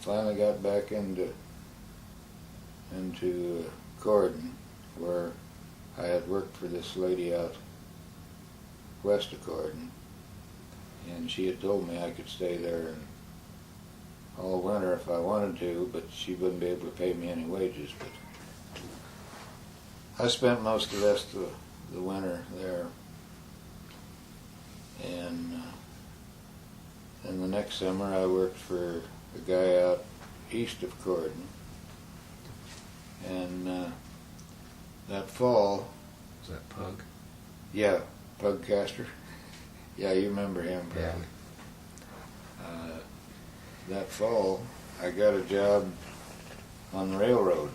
finally got back into Corden, where I had worked for this lady out west of Corden, and she had told me I could stay there all winter if I wanted to, but she wouldn't be able to pay me any wages. But I spent most of the rest of the winter there, and then the next summer I worked for a guy out east of Corden, and that fall... Was that Pug? Yeah, Pug Caster. Yeah, you remember him probably. Yeah. That fall, I got a job on the railroad.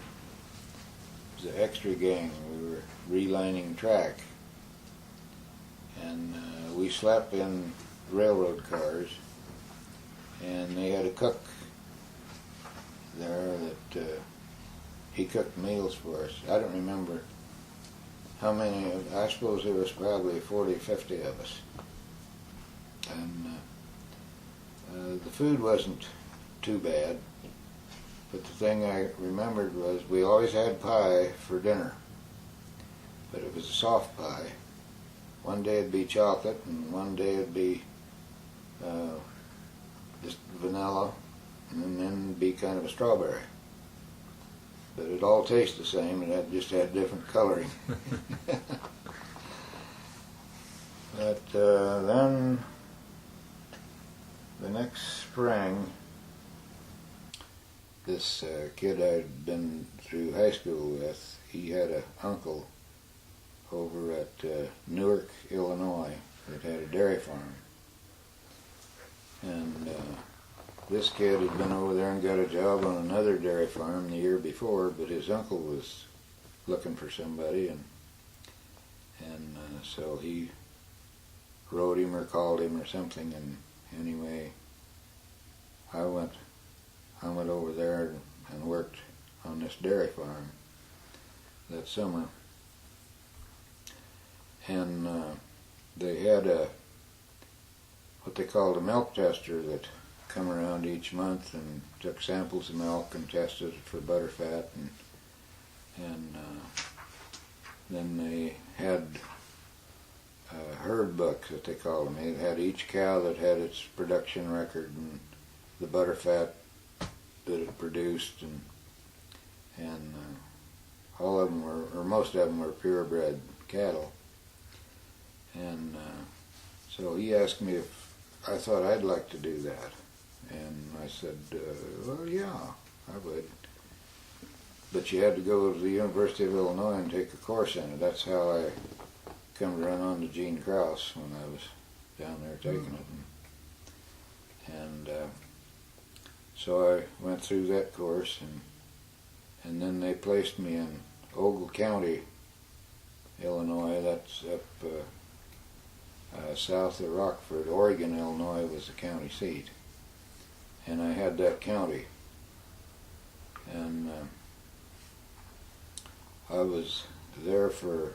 It was an extra gang. We were relining track, and we slept in railroad cars, and they had a cook there that he cooked meals for us. I don't remember how many. I suppose there was probably 40 or 50 of us, and the food wasn't too bad, but the thing I remembered was we always had pie for dinner, but it was a soft pie. One day it'd be chocolate, and one day it'd be just vanilla, and then it'd be kind of a strawberry. But it all tasted the same, and it just had different coloring. But then the next spring, this kid I'd been through high school with, he had an uncle over at Newark, Illinois, that had a dairy farm. And this kid had been over there and got a job on another dairy farm the year before, but his uncle was looking for somebody, and so he wrote him or called him or something, and anyway, I went over there and worked on this dairy farm that summer. And they had what they called a milk tester that come around each month and took samples of milk and tested it for butterfat, and then they had herd books that they called them. They had each cow that had its production record and the butterfat that it produced, and all of them were, or most of them were purebred cattle. And so he asked me if I thought I'd like to do that, and I said, well, yeah, I would. But you had to go to the University of Illinois and take a course in it. That's how I come to run on to Gene Krause when I was down there taking it. And so I went through that course, and then they placed me in Ogle County, Illinois. That's up south of Rockford. Oregon, Illinois was the county seat. And I had that county. And I was there for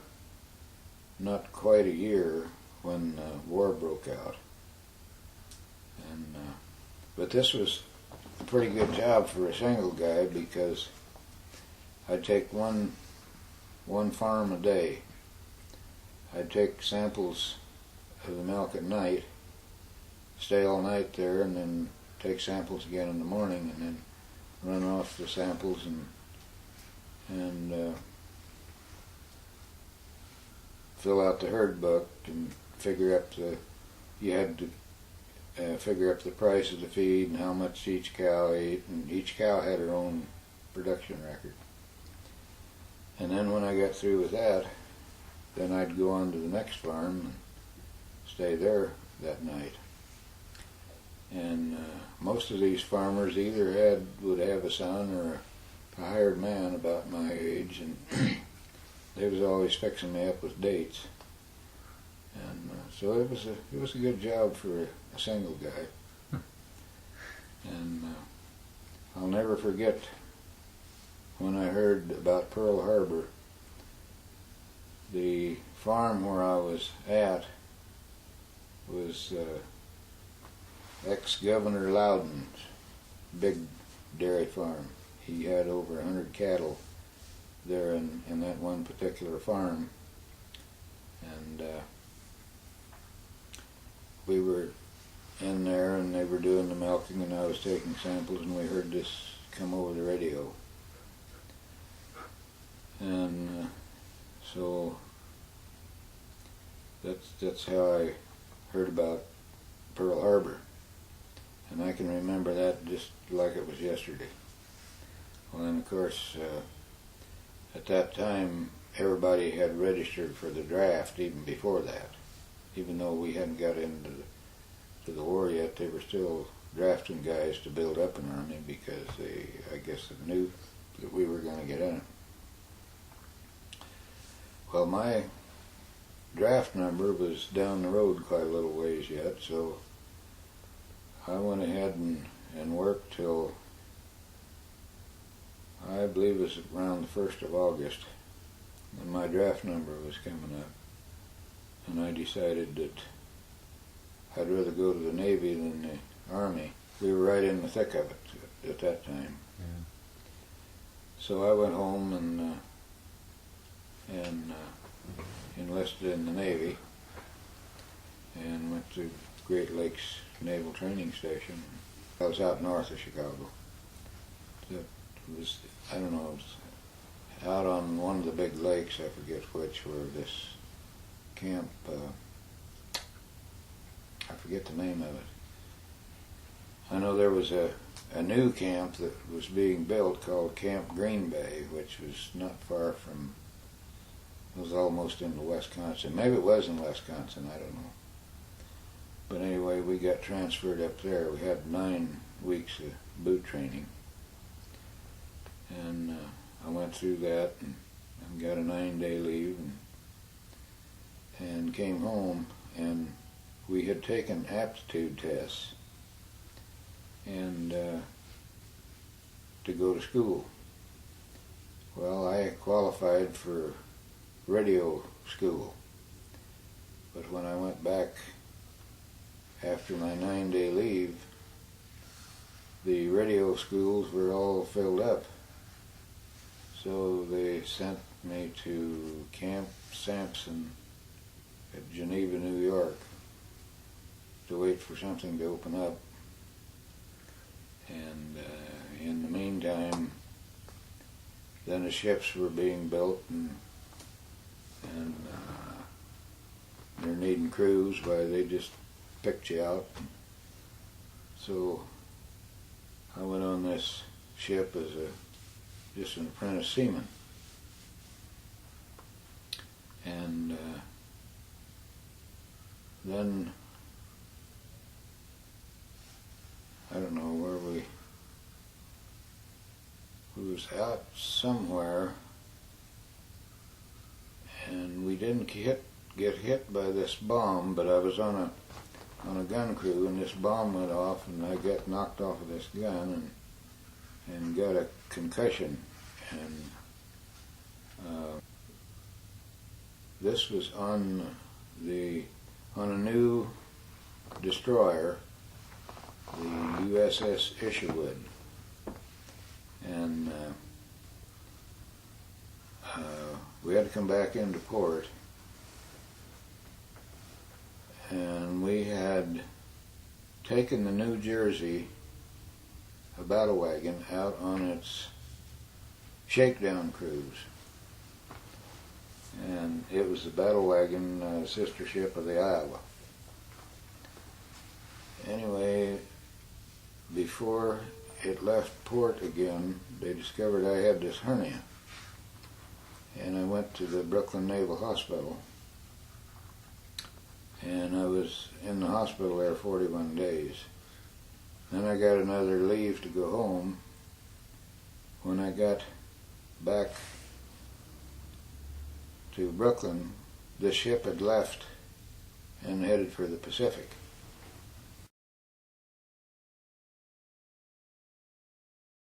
not quite a year when war broke out. And but this was a pretty good job for a single guy, because I'd take one farm a day. I'd take samples of the milk at night, stay all night there, and then take samples again in the morning, and then run off the samples and fill out the herd book and figure up you had to figure up the price of the feed and how much each cow ate, and each cow had her own production record. And then when I got through with that, then I'd go on to the next farm and stay there that night. And most of these farmers either would have a son or a hired man about my age, and they was always fixing me up with dates. And so it was a good job for a single guy. And I'll never forget when I heard about Pearl Harbor. The farm where I was at was ex-Governor Loudon's big dairy farm. He had over 100 cattle there in that one particular farm, and we were in there and they were doing the milking and I was taking samples, and we heard this come over the radio. And so that's how I heard about Pearl Harbor, and I can remember that just like it was yesterday. Well, and of course, at that time, everybody had registered for the draft even before that. Even though we hadn't got into the war yet, they were still drafting guys to build up an army because they, I guess, knew that we were going to get in it. Well, my draft number was down the road quite a little ways yet, so I went ahead and worked till, I believe it was around the 1st of August, and my draft number was coming up. And I decided that I'd rather go to the Navy than the Army. We were right in the thick of it at that time. Yeah. So I went home and enlisted in the Navy and went to Great Lakes Naval Training Station. I was out north of Chicago. It was, I don't know, it was out on one of the big lakes, I forget which, where this camp, I forget the name of it. I know there was a new camp that was being built called Camp Green Bay, which was not far from, it was almost into Wisconsin. Maybe it was in Wisconsin, I don't know. But anyway, we got transferred up there. We had 9 weeks of boot training. And I went through that and got a 9-day leave and came home, and we had taken aptitude tests and to go to school. Well, I qualified for radio school, but when I went back after my 9-day leave, the radio schools were all filled up. So they sent me to Camp Sampson at Geneva, New York, to wait for something to open up. And in the meantime, then the ships were being built, and they're needing crews. Why, they just picked you out. So I went on this ship as just an apprentice seaman. And then, I don't know where we was out somewhere, and we didn't get hit by this bomb, but I was on a gun crew, and this bomb went off, and I got knocked off of this gun and got a concussion. And this was on a new destroyer, the USS Isherwood, and we had to come back into port, and we had taken the New Jersey, a battle wagon, out on its shakedown cruise, and it was the battle wagon sister ship of the Iowa. Anyway, before it left port again, they discovered I had this hernia, and I went to the Brooklyn Naval Hospital, and I was in the hospital there 41 days. Then I got another leave to go home. When I got back to Brooklyn, the ship had left and headed for the Pacific.